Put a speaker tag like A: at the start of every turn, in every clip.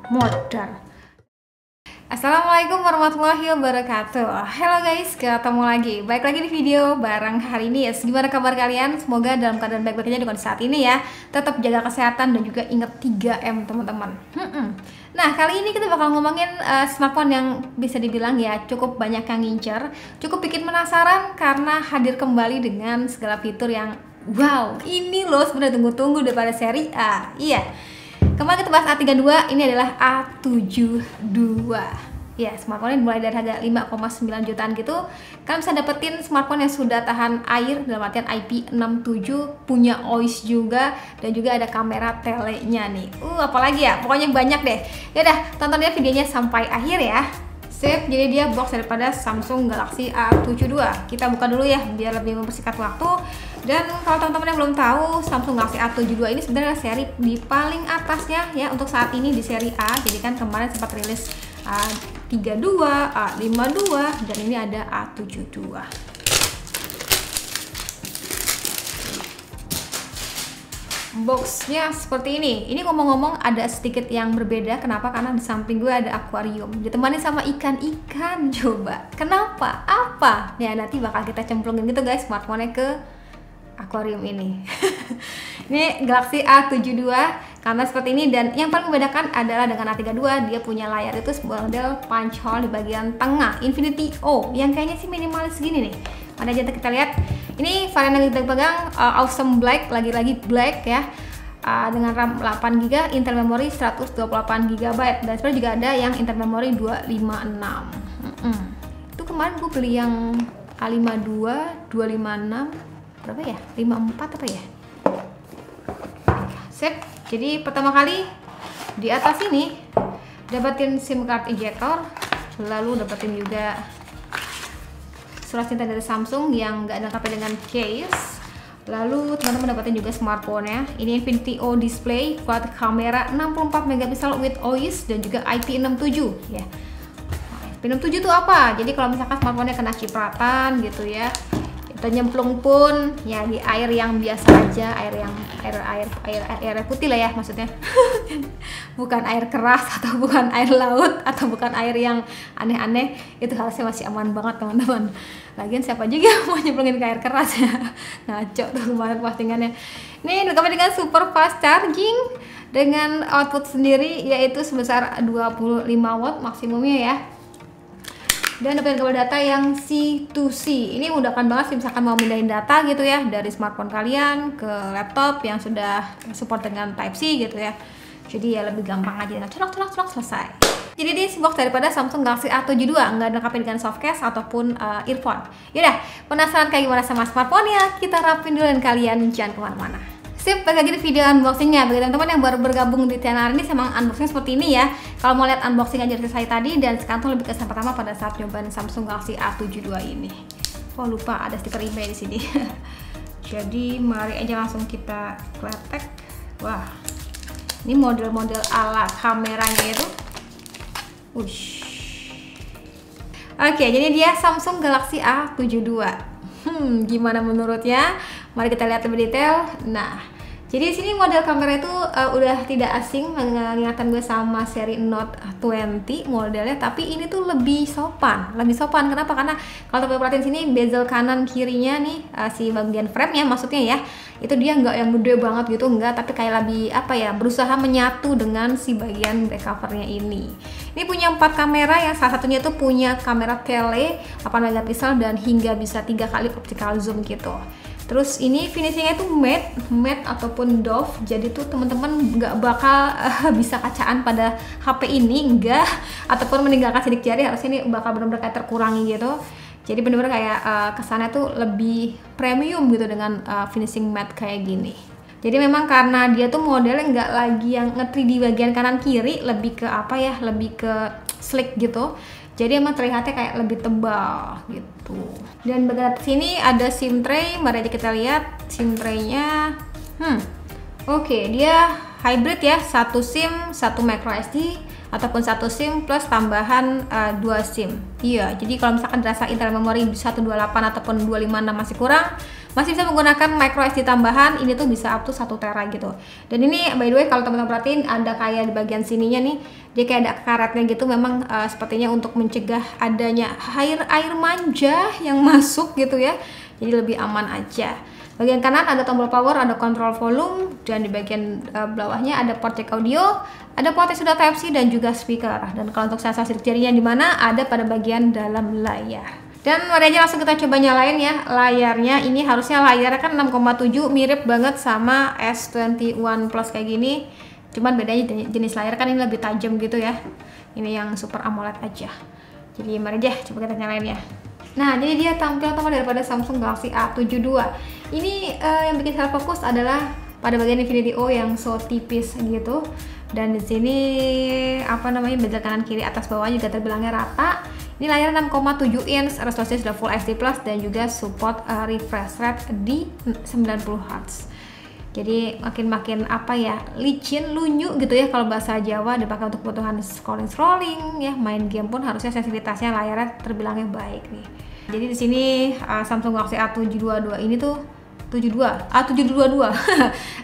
A: Modern. Assalamualaikum warahmatullahi wabarakatuh. Halo guys, ketemu lagi. Baik lagi di video bareng hari ini ya. Gimana kabar kalian? Semoga dalam keadaan baik-baik aja di saat ini ya. Tetap jaga kesehatan dan juga ingat 3M teman-teman. Nah, kali ini kita bakal ngomongin smartphone yang bisa dibilang ya cukup banyak yang ngincer, cukup bikin penasaran karena hadir kembali dengan segala fitur yang wow, ini loh sebenarnya tunggu-tunggu daripada seri A. Iya. Kemarin kita bahas A32, ini adalah A72. Ya, smartphone ini mulai dari harga 5,9 jutaan gitu. Kalian bisa dapetin smartphone yang sudah tahan air dalam artian IP67, punya OIS juga, dan juga ada kamera telenya nih. Apalagi ya, pokoknya banyak deh. Yaudah, tonton ya videonya sampai akhir ya. Sip, jadi dia box daripada Samsung Galaxy A72. Kita buka dulu ya, biar lebih mempersingkat waktu. Dan kalau teman-teman yang belum tahu, Samsung Galaxy A72 ini sebenarnya seri di paling atasnya ya untuk saat ini di seri A. Jadi kan kemarin sempat rilis A32, A52, dan ini ada A72. Boxnya seperti ini. Ini ngomong-ngomong ada sedikit yang berbeda. Kenapa? Karena di samping gue ada akuarium ditemani sama ikan-ikan. Coba kenapa? Apa? Ya nanti bakal kita cemplungin gitu guys smartphone-nya ke akuarium ini. Ini Galaxy A72 karena seperti ini, dan yang paling membedakan adalah dengan A32 dia punya layar itu sebuah model punch hole di bagian tengah Infinity O yang kayaknya sih minimalis gini nih. Ada aja kita lihat. Ini varian yang kita pegang Awesome Black, lagi-lagi black ya. Dengan RAM 8GB, internal memory 128GB, dan sebenarnya juga ada yang internal memory 256. Itu kemarin gue beli yang A52, 256, berapa ya? 54 apa ya? Sip. Jadi pertama kali di atas ini dapetin SIM card ejector, lalu dapetin juga surat cinta dari Samsung yang nggak dilengkapi dengan case. Lalu teman-teman dapetin juga smartphone ya. Ini Infinity O display, quad kamera 64 megapiksel with OIS dan juga IP67 ya. IP67 itu apa? Jadi kalau misalkan smartphone-nya kena cipratan gitu ya, kita nyemplung pun ya di air yang biasa aja, air putih lah ya maksudnya. Bukan air keras atau bukan air laut atau bukan air yang aneh-aneh, itu harusnya masih aman banget teman-teman. Lagian siapa juga mau nyemplungin ke air keras ya. Ngaco tuh kemarin postingannya. Ini dilengkapi dengan super fast charging dengan output sendiri yaitu sebesar 25 watt maksimumnya ya. Dan dapat kabel data yang C2C. Ini mudahkan banget sih misalkan mau mindahin data gitu ya dari smartphone kalian ke laptop yang sudah support dengan Type-C gitu ya. Jadi ya lebih gampang aja dengan colok selesai. Jadi di box daripada Samsung Galaxy A72 nggak dilengkapi dengan softcase ataupun earphone. Yaudah, penasaran kayak gimana sama smartphone-nya? Kita rapin dulu dan kalian jangan kemana-mana. Sip, balik lagi di video unboxingnya. Bagi teman-teman yang baru bergabung di channel ini, sama unboxing seperti ini ya. Kalau mau lihat unboxing aja dari saya tadi, dan sekarang tuh lebih kesan pertama pada saat nyobain Samsung Galaxy A72 ini. Oh lupa ada stiker email di sini. Jadi mari aja langsung kita kletek. Wah, ini model-model ala kameranya itu. Oke, jadi dia Samsung Galaxy A72. Gimana menurutnya? Mari kita lihat lebih detail. Nah, jadi di sini model kamera itu udah tidak asing, mengingatkan gue sama seri Note 20 modelnya, tapi ini tuh lebih sopan. Kenapa? Karena kalau teman-teman perhatiin sini bezel kanan kirinya nih si bagian frame ya maksudnya ya, itu dia nggak yang gede banget gitu, enggak, tapi kayak lebih apa ya, berusaha menyatu dengan si bagian back covernya ini. Ini punya 4 kamera, yang salah satunya itu punya kamera tele 8 megapiksel dan hingga bisa 3 kali optical zoom gitu. Terus ini finishingnya itu matte ataupun doff, jadi tuh teman-teman nggak bakal bisa kacaan pada HP ini, enggak, ataupun meninggalkan sidik jari, harusnya ini bakal benar-benar kayak terkurangi gitu. Jadi benar-benar kayak kesannya tuh lebih premium gitu dengan finishing matte kayak gini. Jadi memang karena dia tuh modelnya nggak lagi yang nge-3 di bagian kanan kiri, lebih ke apa ya, lebih ke slick gitu. Jadi emang terlihatnya kayak lebih tebal gitu. Dan bagian sini ada SIM tray, mari aja kita lihat SIM tray-nya. Oke, dia hybrid ya, 1 SIM, 1 micro SD ataupun 1 SIM plus tambahan 2 SIM. Iya, jadi kalau misalkan dirasa internal memori 128 ataupun 256 masih kurang, Masih bisa menggunakan micro SD tambahan, ini tuh bisa up to 1 tera gitu. Dan ini by the way kalau teman-teman perhatiin ada kayak di bagian sininya nih, dia kayak ada karetnya gitu, memang sepertinya untuk mencegah adanya air manja yang masuk gitu ya. Jadi lebih aman aja. Bagian kanan ada tombol power, ada kontrol volume, dan di bagian bawahnya ada port jack audio, ada port yang sudah Type-C dan juga speaker. Dan kalau untuk sensasi jarinya di mana, ada pada bagian dalam layar. Dan mari aja langsung kita coba nyalain ya layarnya. Ini harusnya layarnya kan 6,7, mirip banget sama S21 Plus kayak gini. Cuman bedanya jenis layar kan ini lebih tajam gitu ya. Ini yang Super AMOLED aja. Jadi mari aja coba kita nyalain ya. Nah, jadi dia tampil utama daripada Samsung Galaxy A72. Ini yang bikin saya fokus adalah pada bagian Infinity O yang so tipis gitu. Dan di sini apa namanya, bezel kanan kiri atas bawah juga terbilangnya rata. Ini layar 6,7 inch, resolusi sudah Full HD Plus dan juga support refresh rate di 90 Hz. Jadi makin apa ya, licin, lunyu gitu ya kalau bahasa Jawa, dipakai untuk kebutuhan scrolling ya, main game pun harusnya sensitivitasnya layarnya terbilangnya baik nih. Jadi di sini Samsung Galaxy A722 ini tuh A722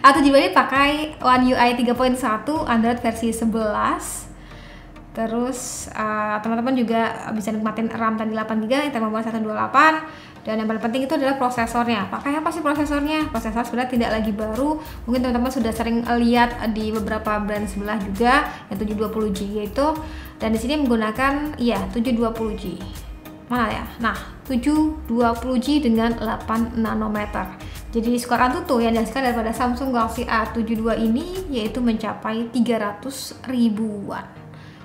A: A722 ini pakai One UI 3.1 Android versi 11. Terus teman-teman juga bisa nikmatin RAM tadi 8GB, RAM 128. Dan yang paling penting itu adalah prosesornya. Pakai apa sih prosesornya? Prosesor sebenarnya tidak lagi baru. Mungkin teman-teman sudah sering lihat di beberapa brand sebelah juga yang 720G itu. Dan di sini menggunakan 720G. Mana ya? Nah, 720G dengan 8 nanometer. Jadi skor AnTuTu yang dihasilkan daripada Samsung Galaxy A72 ini yaitu mencapai 300 ribuan.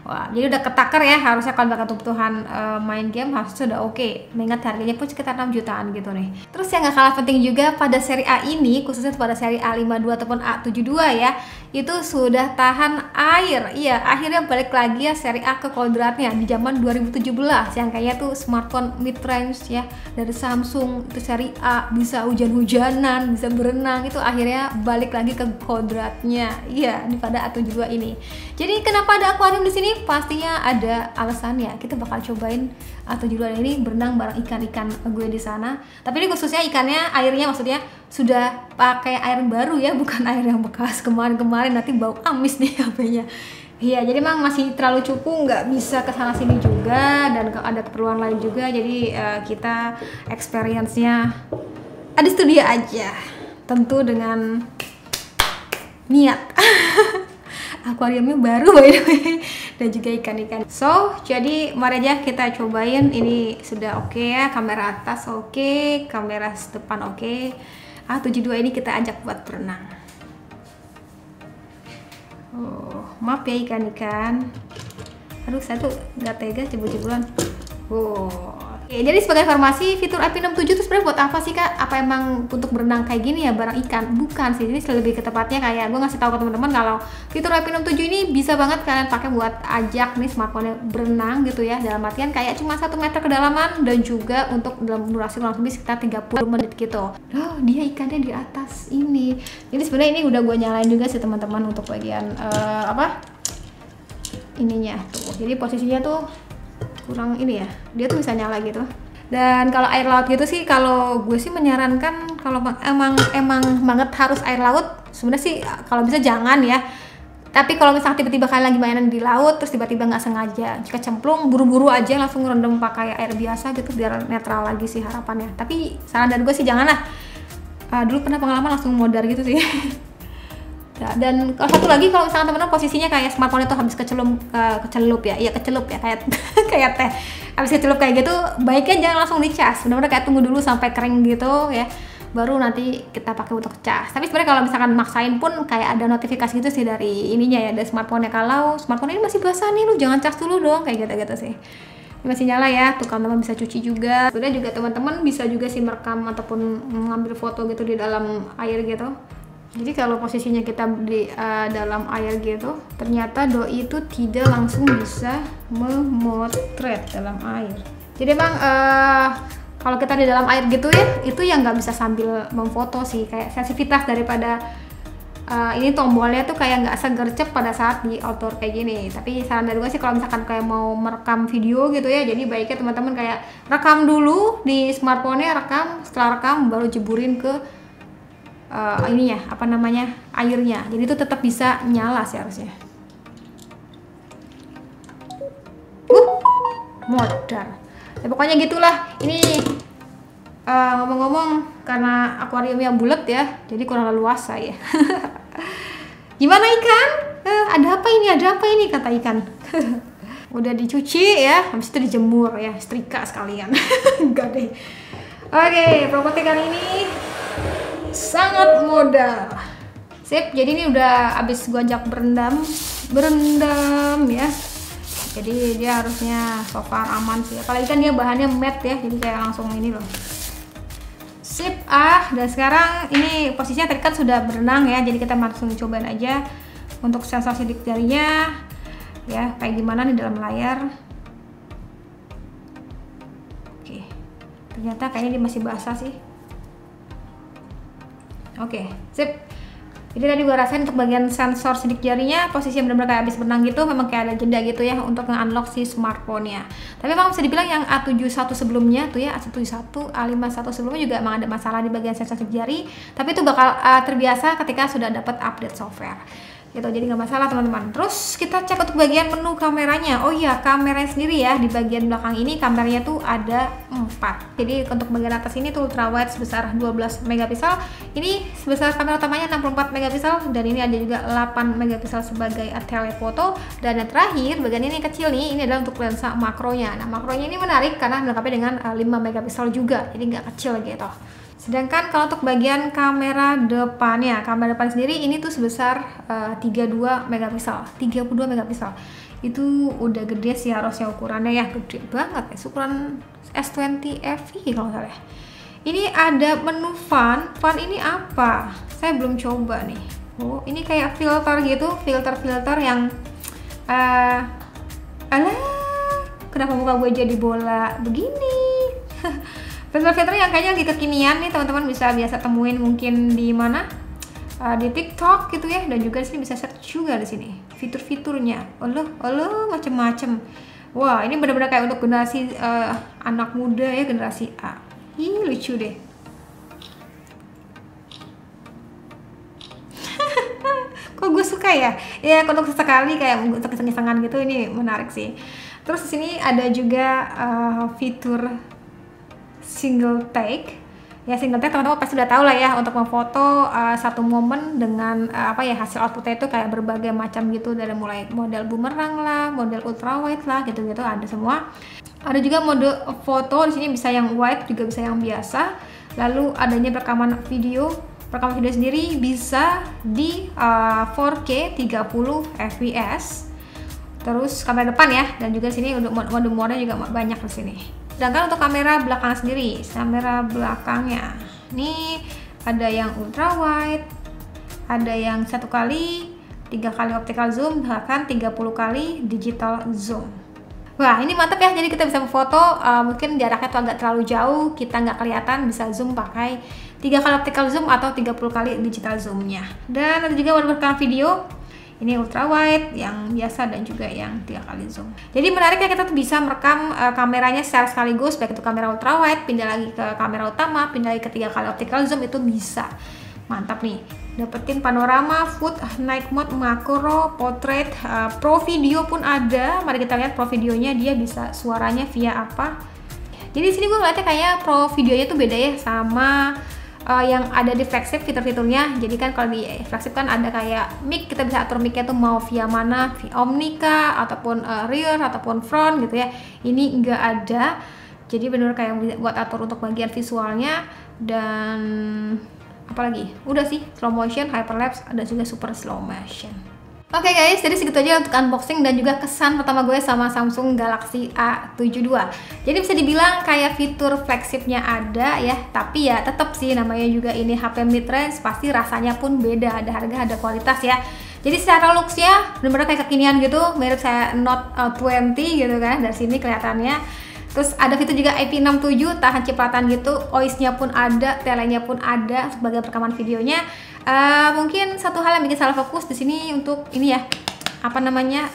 A: Wah, jadi udah ketakar ya, harusnya kalau bakal kebutuhan main game harusnya sudah oke. Mengingat harganya pun sekitar 6 jutaan gitu nih. Terus yang gak kalah penting juga pada seri A ini, khususnya pada seri A52 ataupun A72 ya, itu sudah tahan air. Iya, akhirnya balik lagi ya seri A ke kodratnya di zaman 2017 yang kayaknya tuh smartphone mid range ya dari Samsung, itu seri A bisa hujan-hujanan, bisa berenang, itu akhirnya balik lagi ke kodratnya. Iya, di pada A72 ini. Jadi kenapa ada akuarium di sini? Pastinya ada alasannya. Kita bakal cobain A72 ini berenang bareng ikan-ikan gue di sana. Tapi ini khususnya ikannya, airnya maksudnya sudah pakai air baru ya, bukan air yang bekas kemarin-kemarin, nanti bau amis nih HP-nya. Iya, jadi emang masih terlalu cukup, nggak bisa ke sana sini juga, dan ada keperluan lain juga. Jadi kita experience-nya ada studio aja, tentu dengan niat. Akuariumnya baru by the way, dan juga ikan-ikan. So, jadi mari aja kita cobain. Ini sudah oke ya, kamera atas oke, kamera depan oke. A72 ini kita ajak buat berenang. Oh, maaf ya ikan-ikan. Aduh, saya tuh nggak tega jebol-jebolan. Oke, jadi sebagai informasi, fitur IP67 itu sebenarnya buat apa sih kak? Apa emang untuk berenang kayak gini ya bareng ikan? Bukan sih, ini lebih ke tepatnya kayak gue ngasih tahu ke teman-teman kalau fitur IP67 ini bisa banget kalian pakai buat ajak nih smartphone berenang gitu ya, dalam artian kayak cuma 1 meter kedalaman dan juga untuk dalam durasi kurang lebih sekitar 30 menit gitu. Oh, dia ikannya di atas ini. Jadi sebenarnya ini udah gue nyalain juga sih teman-teman untuk bagian ininya tuh. Jadi posisinya tuh kurang ini ya, dia tuh bisa nyala gitu. Dan kalau air laut gitu sih, kalau gue sih menyarankan kalau emang banget harus air laut, sebenarnya sih kalau bisa jangan ya. Tapi kalau misalnya tiba-tiba kalian lagi mainan di laut terus tiba-tiba nggak sengaja jika cemplung, buru-buru aja langsung ngerendam pakai air biasa gitu biar netral lagi sih harapannya. Tapi saran dari gue sih janganlah. Dulu pernah pengalaman langsung modar gitu sih. Ya, dan kalau satu lagi, kalau misalkan teman-teman posisinya kayak smartphone itu habis kecelup ya kayak kayak teh habis kecelup kayak gitu, baiknya jangan langsung dicas, benar-benar kayak tunggu dulu sampai kering gitu ya, baru nanti kita pakai untuk cas. Tapi sebenarnya kalau misalkan maksain pun kayak ada notifikasi gitu sih dari ininya ya, dari smartphone-nya, kalau smartphone ini masih basah nih, lu jangan cas dulu dong, kayak gitu sih. Ini masih nyala ya, tuh teman-teman bisa cuci juga. Sebenarnya juga teman-teman bisa juga sih merekam ataupun mengambil foto gitu di dalam air gitu. Jadi kalau posisinya kita di dalam air gitu, ternyata doi itu tidak langsung bisa memotret dalam air. Jadi emang kalau kita di dalam air gitu ya, itu yang nggak bisa sambil memfoto sih, kayak sensitivitas daripada ini tombolnya tuh kayak nggak segercep pada saat di outdoor kayak gini. Tapi saran dari gue sih kalau misalkan kayak mau merekam video gitu ya, jadi baiknya teman-teman kayak rekam dulu di smartphone-nya, rekam, setelah rekam baru jeburin ke ininya, apa namanya, airnya. Jadi itu tetap bisa nyala sih harusnya. Modar. Ya, pokoknya gitulah. Ini ngomong-ngomong, karena akuariumnya bulat ya, jadi kurang leluasa ya. Gimana ikan? Ada apa ini? Ada apa ini? Kata ikan. Udah dicuci ya, habis itu dijemur ya, setrika sekalian. Enggak deh. Oke, properti kali ini sangat modal. Sip, jadi ini udah habis gua ajak berendam ya. Jadi dia harusnya so far aman sih. Apalagi kan dia bahannya matte ya, jadi kayak langsung ini loh. Sip, dan sekarang ini posisinya tadi kan sudah berenang ya, jadi kita langsung cobain aja untuk sensor sidik jarinya ya, kayak gimana nih dalam layar. Oke, ternyata kayaknya dia masih basah sih. Oke, sip. Jadi tadi gue rasain untuk bagian sensor sidik jarinya posisinya benar-benar kayak habis berenang gitu, memang kayak ada jeda gitu ya untuk nge-unlock si smartphone-nya. Tapi memang bisa dibilang yang A71 sebelumnya tuh ya, A71, A51 sebelumnya juga emang ada masalah di bagian sensor sidik jari, tapi itu bakal terbiasa ketika sudah dapat update software. Gitu, jadi nggak masalah teman-teman. Terus kita cek untuk bagian menu kameranya. Oh iya, kameranya sendiri ya, di bagian belakang ini kameranya tuh ada 4. Jadi untuk bagian atas ini tuh ultra wide sebesar 12 megapiksel. Ini sebesar kamera utamanya 64 megapiksel, dan ini ada juga 8 megapiksel sebagai telefoto. Dan yang terakhir, bagian ini yang kecil nih, ini adalah untuk lensa makronya. Nah, makronya ini menarik karena dilengkapi dengan 5 megapiksel juga, jadi nggak kecil gitu. Sedangkan kalau untuk bagian kamera depannya, kamera depan sendiri ini tuh sebesar 32 megapiksel, 32 megapiksel. Itu udah gede sih harusnya ukurannya ya, gede banget ya, ukuran S20 FE kalau nggak salah. Ini ada menu fun ini apa? Saya belum coba nih. Oh, ini kayak filter gitu, filter yang alah, kenapa muka gue jadi bola begini? Filter-filter yang kayaknya lagi kekinian nih teman-teman, bisa biasa temuin mungkin di mana, di TikTok gitu ya, dan juga di sini bisa search juga di sini fitur-fiturnya. Allah macem-macem. Wah, ini benar-benar kayak untuk generasi anak muda ya, generasi A. Ih, lucu deh. Kok gue suka ya? Ya untuk sesekali kayak untuk iseng-isengan gitu, ini menarik sih. Terus di sini ada juga fitur single take ya. Single take teman-teman pasti sudah tahu lah ya, untuk memfoto satu momen dengan hasil outputnya itu kayak berbagai macam gitu, dari mulai model boomerang lah, model ultra wide lah, gitu-gitu ada semua. Ada juga mode foto di sini, bisa yang wide juga bisa yang biasa. Lalu adanya rekaman video sendiri bisa di 4K 30 fps. Terus kamera depan ya, dan juga sini untuk mode-mode juga banyak di sini. Sedangkan untuk kamera belakang sendiri, kamera belakangnya ini ada yang ultra wide, ada yang 1 kali, 3 kali optical zoom, bahkan 30 kali digital zoom. Wah, ini mantap ya, jadi kita bisa foto mungkin jaraknya tuh agak terlalu jauh, kita nggak kelihatan, bisa zoom pakai 3 kali optical zoom atau 30 kali digital zoomnya. Dan ada juga mode rekaman video. Ini ultra wide, yang biasa, dan juga yang 3 kali zoom. Jadi menariknya kita tuh bisa merekam kameranya secara sekaligus, baik itu kamera ultra wide, pindah lagi ke kamera utama, pindah lagi ke 3 kali optical zoom, itu bisa. Mantap nih, dapetin panorama, food, night mode, makro, portrait, pro video pun ada. Mari kita lihat pro videonya, dia bisa suaranya via apa. Jadi di sini gue ngeliatnya kayak pro videonya tuh beda ya sama yang ada di flagship fitur-fiturnya. Jadi kan kalau di flagship kan ada kayak mic, kita bisa atur micnya tuh mau via mana, via omnika ataupun rear ataupun front gitu ya. Ini enggak ada, jadi benar kayak buat atur untuk bagian visualnya. Dan apalagi udah sih, slow motion, hyperlapse, ada juga super slow motion. Oke guys, jadi segitu aja untuk unboxing dan juga kesan pertama gue sama Samsung Galaxy A72. Jadi bisa dibilang kayak fitur flagshipnya ada ya, tapi ya tetap sih namanya juga ini HP mid-range, pasti rasanya pun beda, ada harga, ada kualitas ya. Jadi secara looks-nya bener-bener kayak kekinian gitu, mirip saya Note 20 gitu kan, dari sini kelihatannya. Terus ada fitur juga IP67, tahan cipratan gitu, OIS-nya pun ada, tele-nya pun ada sebagai rekaman videonya. Mungkin satu hal yang bikin salah fokus di sini untuk ini ya, apa namanya,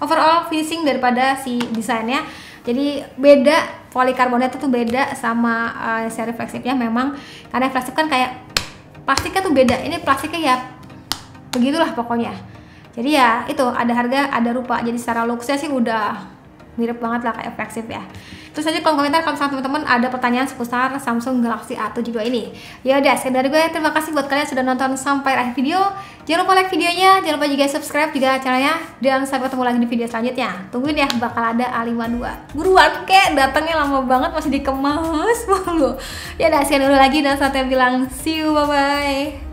A: overall finishing daripada si desainnya. Jadi beda, polikarbonat itu tuh beda sama seri refleksifnya memang, karena refleksif kan kayak plastiknya tuh beda, ini plastiknya ya begitulah pokoknya. Jadi ya itu ada harga ada rupa, jadi secara looksnya sih udah mirip banget lah kayak refleksif ya. Terus aja kolom komentar kalau misalnya teman-teman ada pertanyaan seputar Samsung Galaxy A72 ini. Ya udah, sekian dari gue, terima kasih buat kalian sudah nonton sampai akhir video. Jangan lupa like videonya, jangan lupa juga subscribe juga channelnya, dan sampai ketemu lagi di video selanjutnya. Tungguin ya, bakal ada A52. Buruan kek, datangnya lama banget masih dikemas mulu. Ya udah, sekian dulu lagi dan saya bilang see you, bye bye.